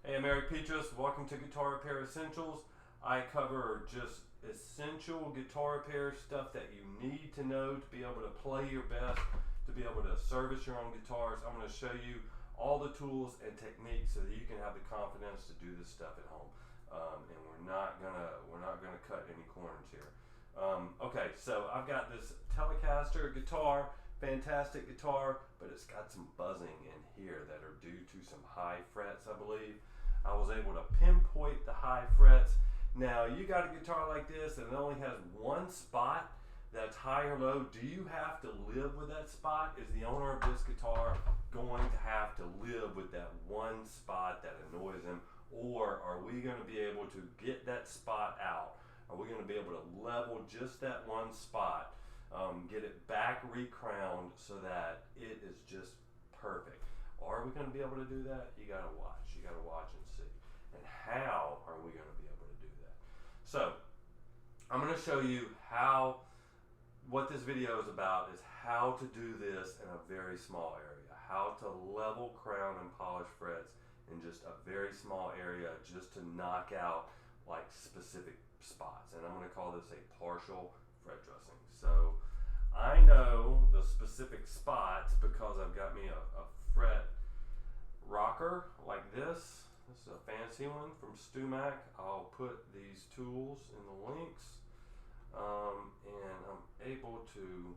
Hey, I'm Eric Petras. Welcome to Guitar Repair Essentials. I cover just essential guitar repair stuff that you need to know to be able to play your best, to be able to service your own guitars. I'm going to show you all the tools and techniques so that you can have the confidence to do this stuff at home. And we're not gonna cut any corners here. Okay, so I've got this Telecaster guitar, fantastic guitar, but it's got some buzzing in here that are due to some high frets, I believe. I was able to pinpoint the high frets. Now, you got a guitar like this and it only has one spot that's high or low. Do you have to live with that spot? Is the owner of this guitar going to have to live with that one spot that annoys him? Or are we going to be able to get that spot out? Are we going to be able to level just that one spot, get it back recrowned so that it is just perfect? Are we going to be able to do that? You got to watch. You got to watch and see. And how are we going to be able to do that? So I'm going to show you what this video is about is how to do this in a very small area. How to level, crown, and polish frets in just a very small area, just to knock out like specific spots. And I'm going to call this a partial fret dressing. So I know the specific spots because I've got me a fret rocker like this. This is a fancy one from StewMac. I'll put these tools in the links, and I'm able to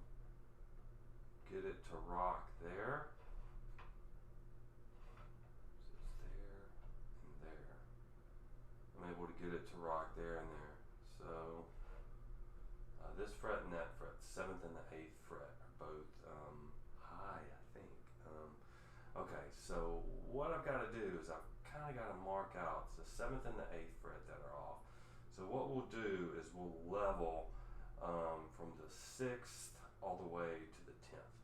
get it to rock there. I'm able to get it to rock there and there. So this fret and that fret, 7th and the 8th fret, are both high, I think. Okay, so what I've got to do is I've kind of got to mark out the 7th and the 8th fret that are off. So what we'll do is we'll level from the 6th all the way to the 10th.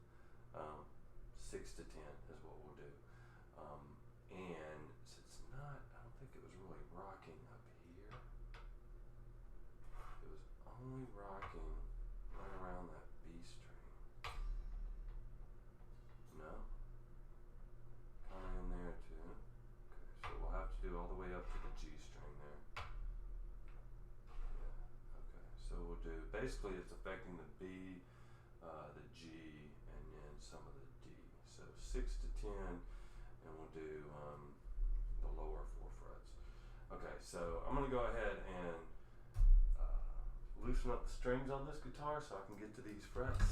6 to 10 is what we'll do. And it's not, I don't think it was really rocking up here. It was only rocking right around that B string. No? Kind of in there too. Okay, so we'll have to do all the way up to the G string there. Yeah, okay. So we'll do, basically it's affecting the B, the G, and then some of the D. So 6 to 10, and we'll do the lower 4 frets. Okay, so I'm going to go ahead and loosen up the strings on this guitar so I can get to these frets.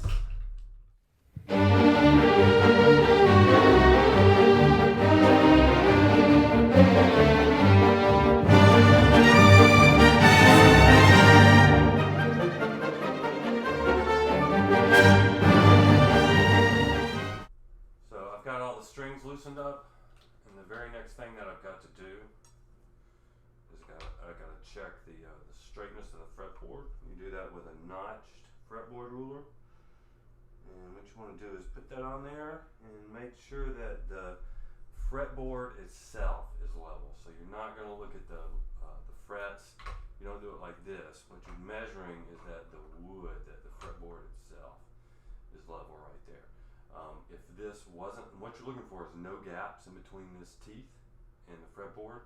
So I've got all the strings loosened up, and the very next thing that I've got to do is I got to check the straightness of the fretboard. You do that with a notched fretboard ruler, and what you want to do is put that on there and make sure that the fretboard itself is level. So you're not going to look at the frets. You don't do it like this. What you're measuring is that the wood, that the fretboard itself is level right there. If this wasn't, what you're looking for is no gaps in between this teeth and the fretboard.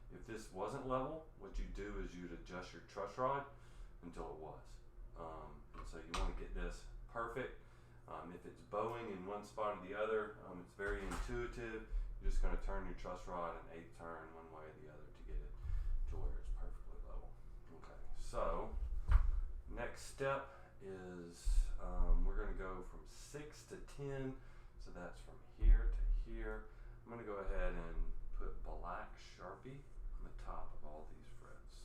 If this wasn't level, what you do is you'd adjust your truss rod until it was. And so you want to get this perfect. If it's bowing in one spot or the other, it's very intuitive. You're just going to turn your truss rod an 8th turn one way or the other to get it to where it's perfectly level. Okay, so next step is we're going to go from 6 to 10. So that's from here to here. I'm going to go ahead and put black Sharpie on the top of all these frets.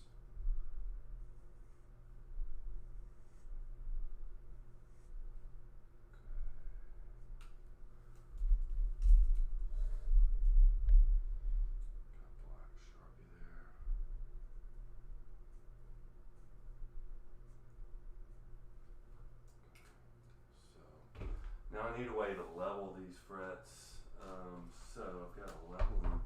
Got black Sharpie there. So now I need a way to level these frets. So I've got a leveling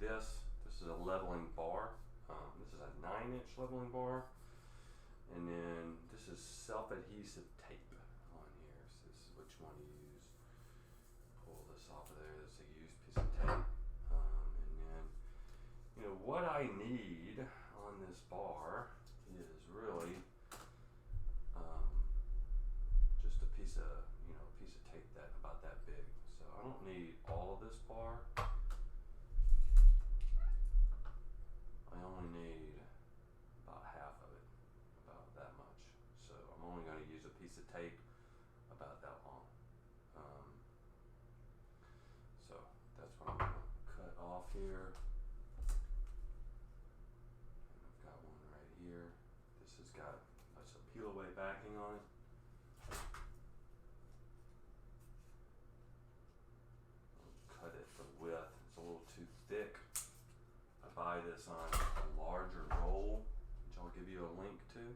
this. This is a leveling bar. This is a 9-inch leveling bar. And then this is self-adhesive tape on here. So this is what you want to use. Pull this off of there. This is a used piece of tape. And then, you know, what I need on this bar is really just a piece of tape that about that big. So I don't need all of this bar. I only need about half of it, about that much. So I'm only going to use a piece of tape about that long. So that's what I'm going to cut off here. And I've got one right here. This has got some peel away backing on it. Cut it for width. It's a little too thick. I buy this on a larger roll, which I'll give you a link to. And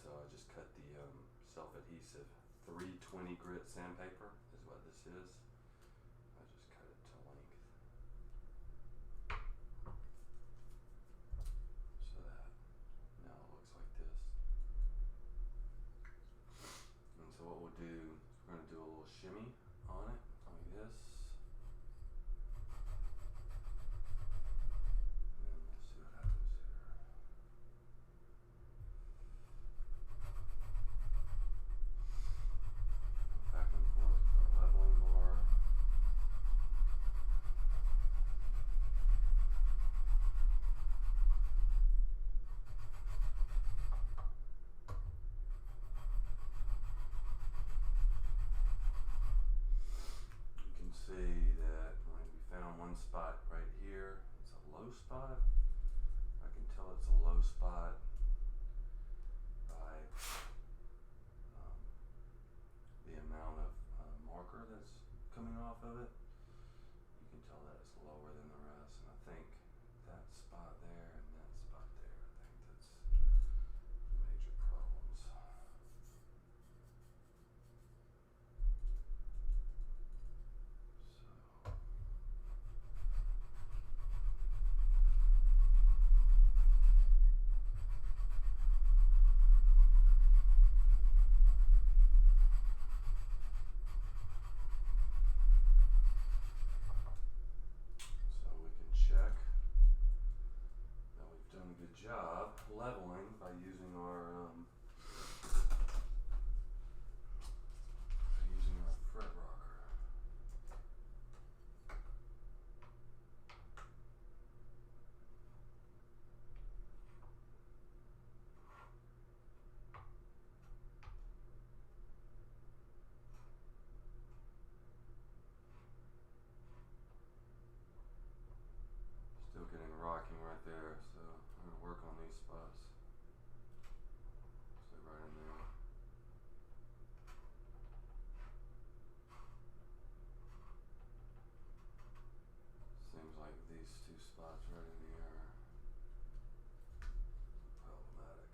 so I just cut the self-adhesive 320 grit sandpaper is what this is. I just cut it to length. So that now it looks like this. And so what we'll do is we're going to do a little shimmy on it, like this. And we'll see what happens here. Back and forth with our leveling bar. You can see that we found one spot right here. It's a low spot. I can tell it's a low spot by the amount of marker that's coming off of it. You can tell that it's lower than the rest, and I think that spot there and that spot there, I think that's major problems. So we can check that we've done a good job leveling by using our fret rocker. Still getting rocking right there, so I'm going to work on these spots. Stay right in there. Seems like these two spots right in here are problematic.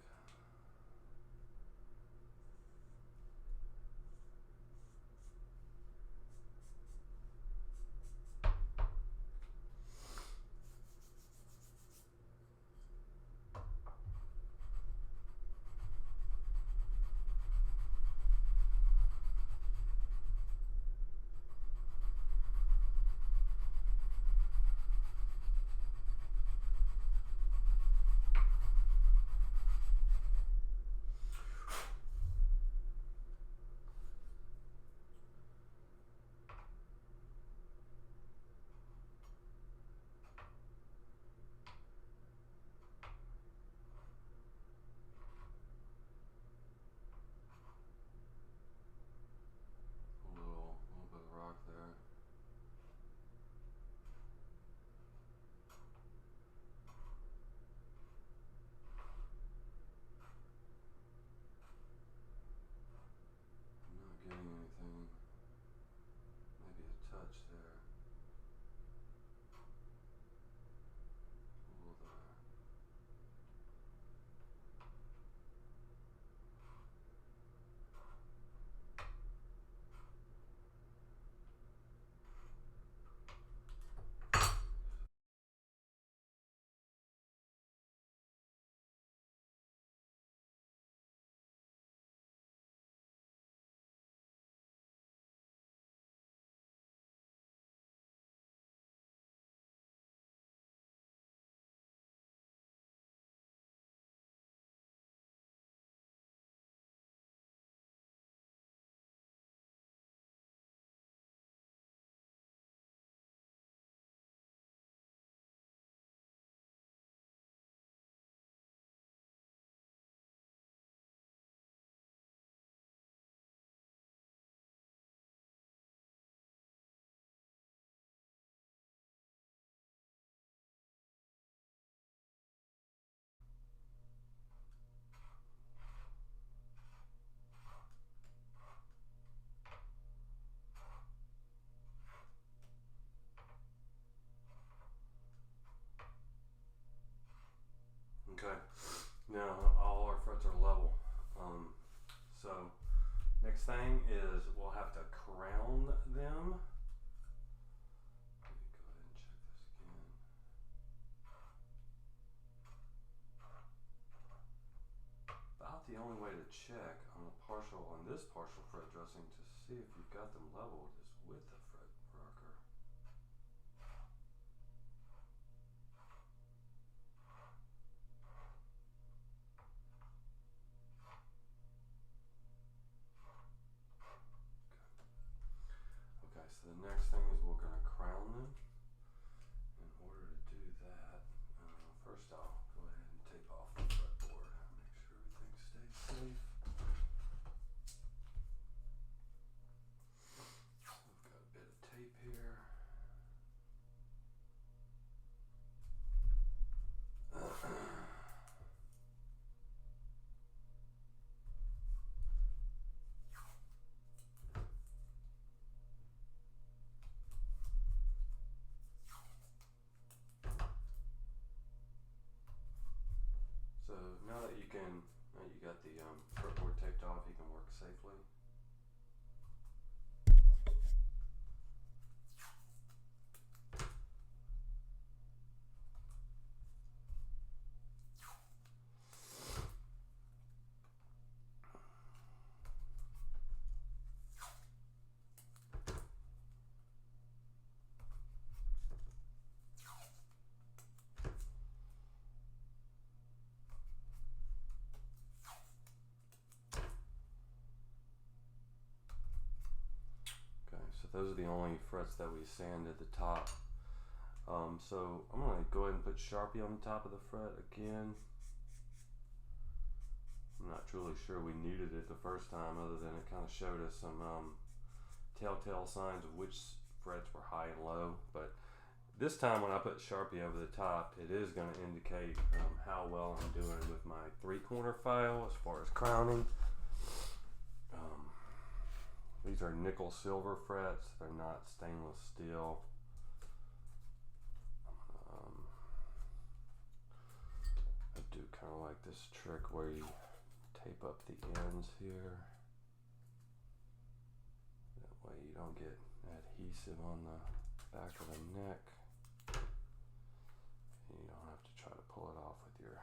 is we'll have to crown them. Let me go ahead and check this again. About the only way to check on this partial fret dressing to see if you've got them leveled is with the fret rocker. Okay, so the next thing is we're going to crown them. In order to do that, first I'll go ahead and tape off the fretboard. Make sure everything stays safe. I've got a bit of tape here. So now that you got the fretboard taped off, you can work safely. Those are the only frets that we sand at the top. So I'm going to go ahead and put Sharpie on the top of the fret again. I'm not truly sure we needed it the first time, other than it kind of showed us some telltale signs of which frets were high and low. But this time when I put Sharpie over the top, it is going to indicate how well I'm doing with my 3-corner file as far as crowning. These are nickel silver frets, they're not stainless steel. I do kind of like this trick where you tape up the ends here. That way you don't get adhesive on the back of the neck. And you don't have to try to pull it off with your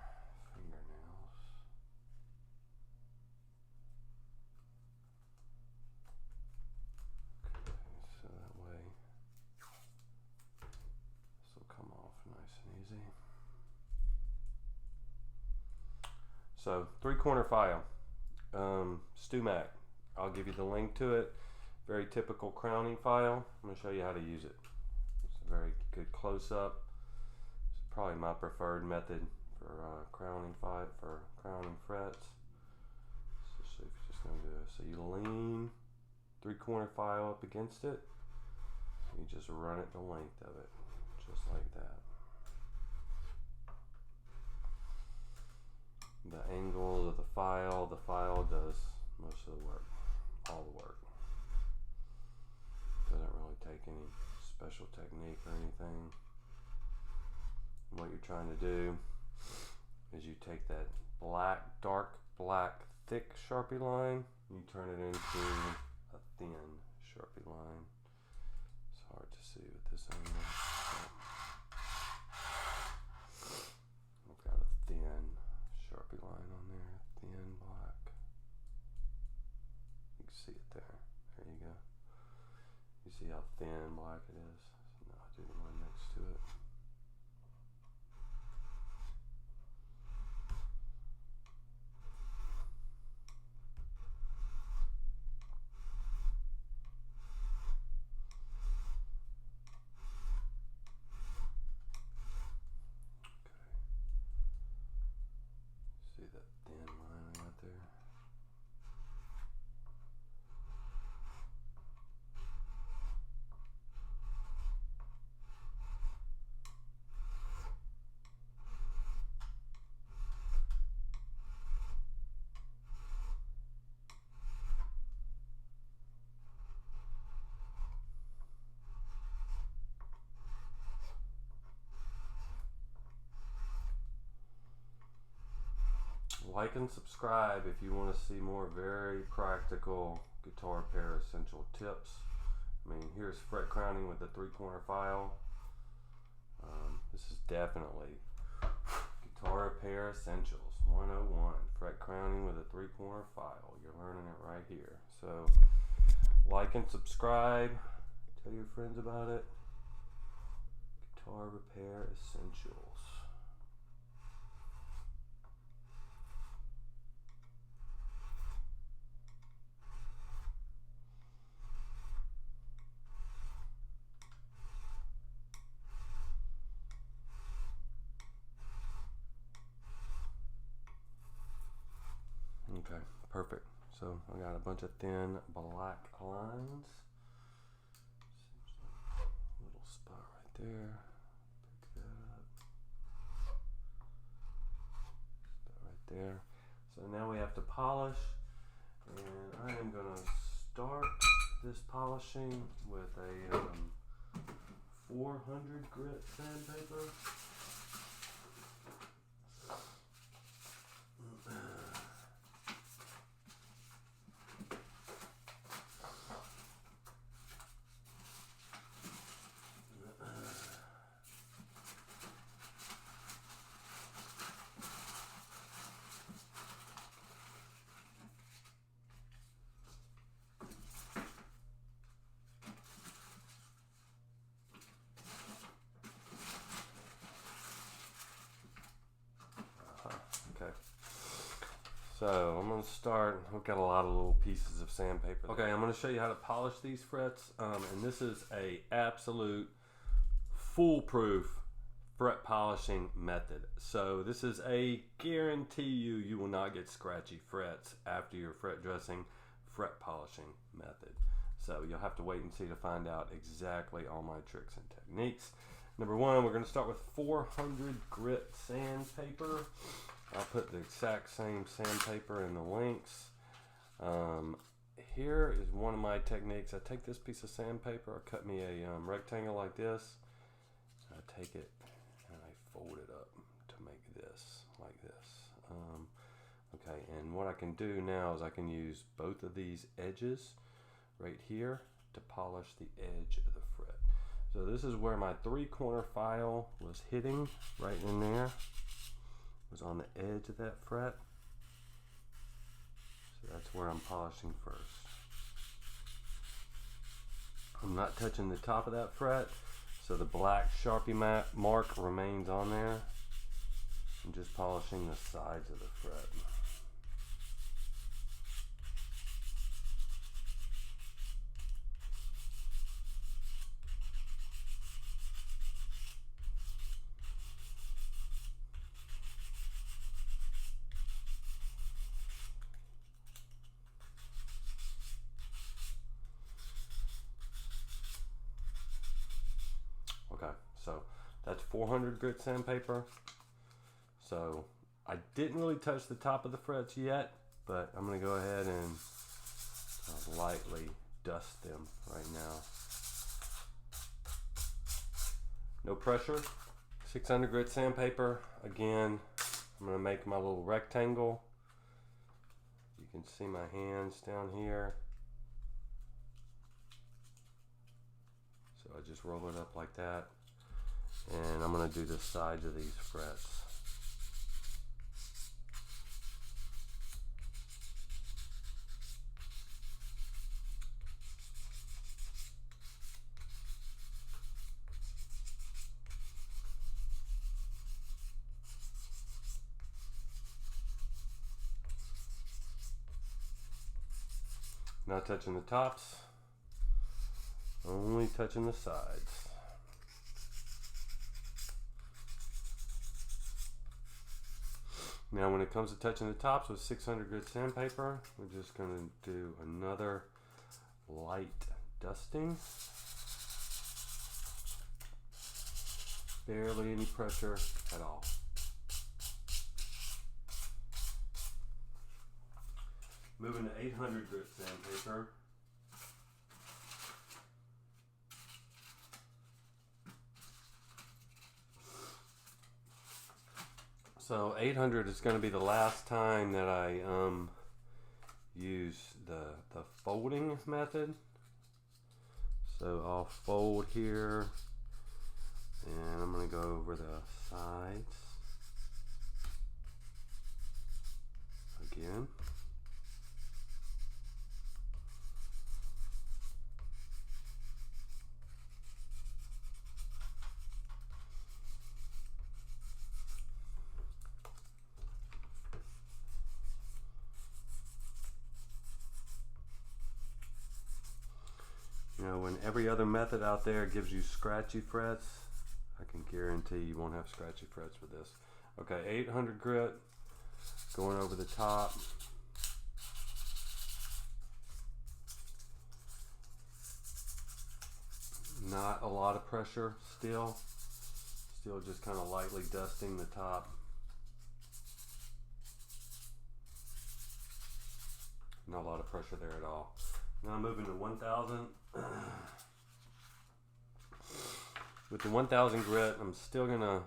fingernails. So that way this will come off nice and easy. So 3-corner file, StuMac. I'll give you the link to it. Very typical crowning file. I'm going to show you how to use it. It's a very good close-up. It's probably my preferred method for crowning frets. So if you're just going to do it, so you lean 3-corner file up against it. You just run it the length of it, just like that. The angle of the file does most of the work, all the work. Doesn't really take any special technique or anything. And what you're trying to do is you take that black, dark black, thick Sharpie line, you turn it into a thin Sharpie line. It's hard to see with this angle. I've got a thin Sharpie line on there, thin black. You can see it there. There you go. You see how thin black it is? So now I do the one next to it. See that thin line I got there? Like and subscribe if you want to see more very practical guitar repair essential tips. I mean, here's fret crowning with the 3-corner file. This is definitely guitar repair essentials 101. Fret crowning with a 3-corner file. You're learning it right here. So like and subscribe. Tell your friends about it. Guitar repair essentials. Okay, perfect. So I got a bunch of thin black lines. Little spot right there. Pick that up. Spot right there. So now we have to polish, and I am gonna start this polishing with a 400 grit sandpaper. Okay, so I'm going to start. I've got a lot of little pieces of sandpaper. Okay, I'm going to show you how to polish these frets, and this is a absolute foolproof fret polishing method. So this is a guarantee you will not get scratchy frets after your fret dressing fret polishing method. So you'll have to wait and see to find out exactly all my tricks and techniques. Number one, we're going to start with 400 grit sandpaper. I'll put the exact same sandpaper in the links. Here is one of my techniques. I take this piece of sandpaper, I cut me a rectangle like this. I take it and I fold it up to make this, like this. Okay, and what I can do now is I can use both of these edges right here to polish the edge of the fret. So this is where my 3-corner file was hitting, right in there. Was on the edge of that fret. So that's where I'm polishing first. I'm not touching the top of that fret, so the black Sharpie mark remains on there. I'm just polishing the sides of the fret. Okay, so that's 400 grit sandpaper. So I didn't really touch the top of the frets yet, but I'm going to go ahead and lightly dust them right now. No pressure. 600 grit sandpaper. Again, I'm going to make my little rectangle. You can see my hands down here. So I just roll it up like that, and I'm going to do the sides of these frets. Not touching the tops, only touching the sides. Now when it comes to touching the tops with 600 grit sandpaper, we're just going to do another light dusting. Barely any pressure at all. Moving to 800 grit sandpaper. So 800 is going to be the last time that I use the folding method. So I'll fold here, and I'm going to go over the sides again. You know, when every other method out there gives you scratchy frets, I can guarantee you won't have scratchy frets with this. Okay, 800 grit, going over the top. Not a lot of pressure still. Still just kind of lightly dusting the top. Not a lot of pressure there at all. Now I'm moving to 1000. With the 1000 grit, I'm still gonna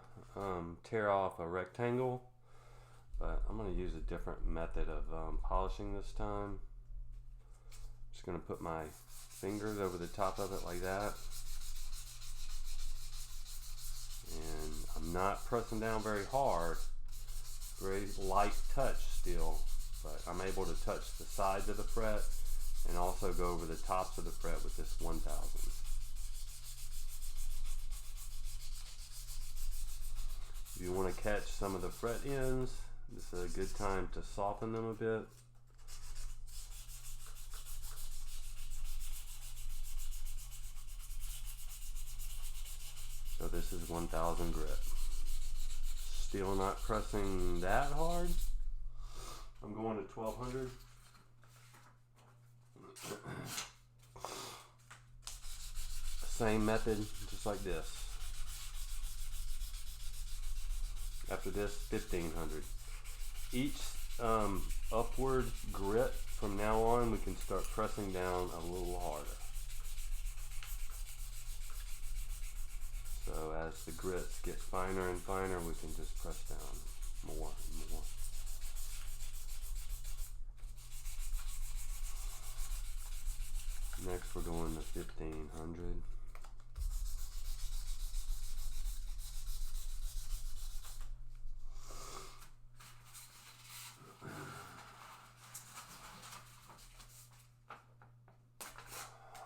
tear off a rectangle, but I'm gonna use a different method of polishing this time. Just gonna put my fingers over the top of it like that, and I'm not pressing down very hard. Very light touch still, but I'm able to touch the sides of the fret and also go over the tops of the fret with this 1000. If you want to catch some of the fret ends, this is a good time to soften them a bit. So this is 1000 grit. Still not pressing that hard. I'm going to 1200. Same method, just like this. After this, 1500. Each upward grit from now on, we can start pressing down a little harder. So as the grits get finer and finer, we can just press down more and more. Next we're going to 1500.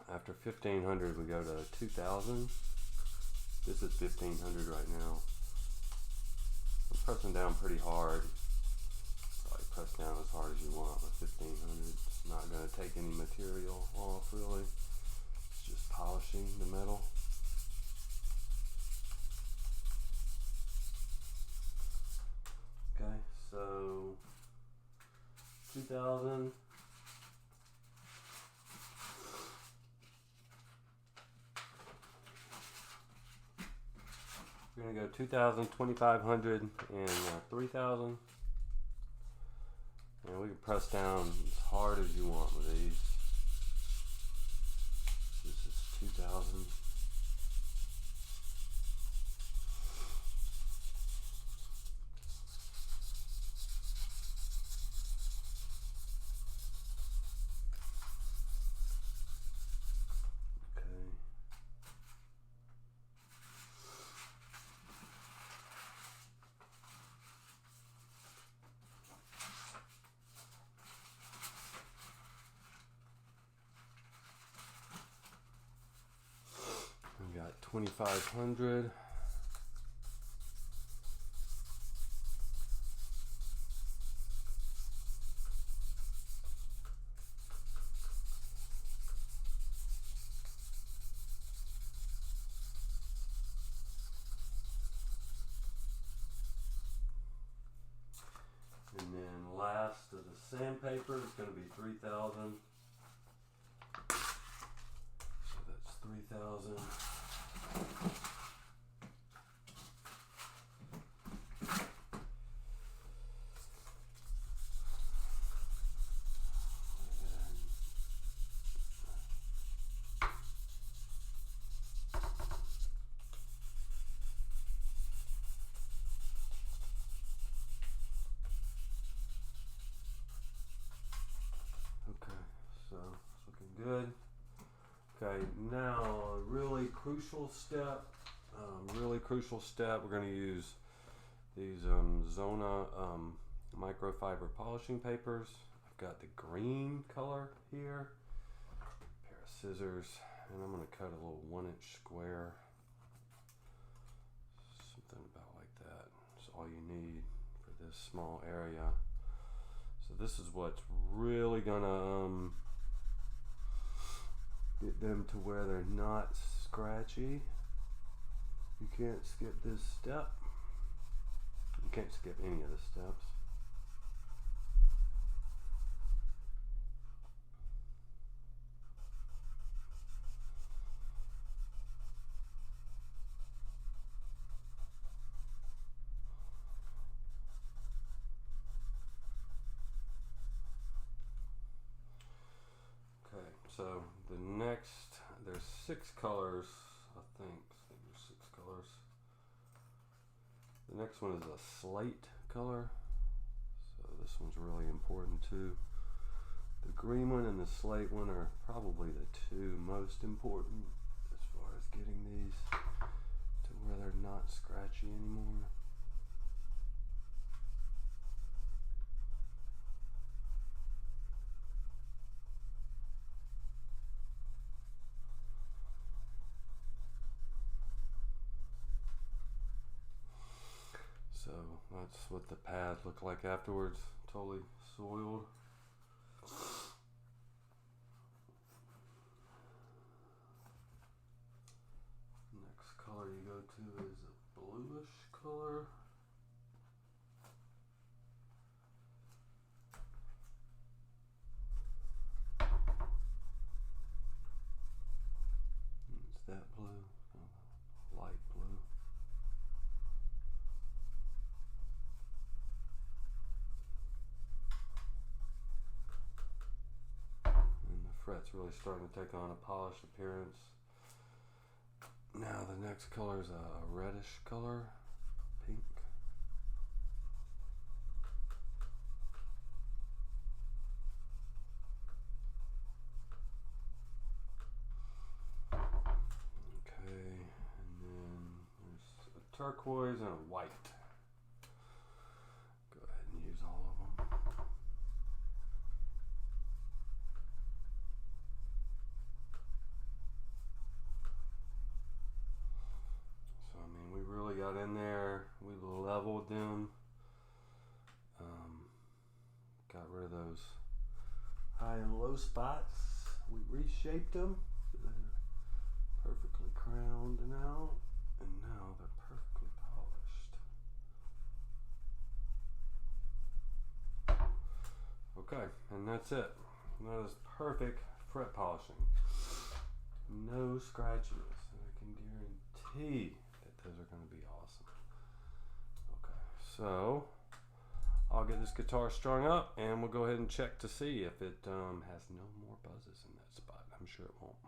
After 1500 we go to 2000. This is 1500 right now. I'm pressing down pretty hard. Probably press down as hard as you want with 1500. It's not going to take any material off really. It's just polishing the metal. Okay, so 2000. We're going to go 2000, 2500, and 3000. And we can press down as hard as you want with these. This is 2000. We got 2500. And then last of the sandpaper is going to be 3000. So that's 3000. now a really crucial step. We're going to use these Zona microfiber polishing papers. I've got the green color here. A pair of scissors, and I'm going to cut a little 1-inch square. Something about like that. That's all you need for this small area. So this is what's really gonna get them to where they're not scratchy. You can't skip this step. You can't skip any of the steps. Okay, so the next, there's 6 colors, I think there's 6 colors. The next one is a slate color, so this one's really important too. The green one and the slate one are probably the 2 most important as far as getting these to where they're not scratchy anymore. So that's what the pads look like afterwards, totally soiled. Next color you go to is a bluish color. It's that blue, light blue. Fret's really starting to take on a polished appearance. Now the next color is a reddish color, pink. Okay, and then there's a turquoise and a white. Go ahead and use all of them. Got in there, we leveled them, got rid of those high and low spots. We reshaped them so they're perfectly crowned now, and now they're perfectly polished. Okay, and that's it. That is perfect fret polishing. No scratches, and I can guarantee those are going to be awesome. Okay, so I'll get this guitar strung up and we'll go ahead and check to see if it has no more buzzes in that spot. I'm sure it won't.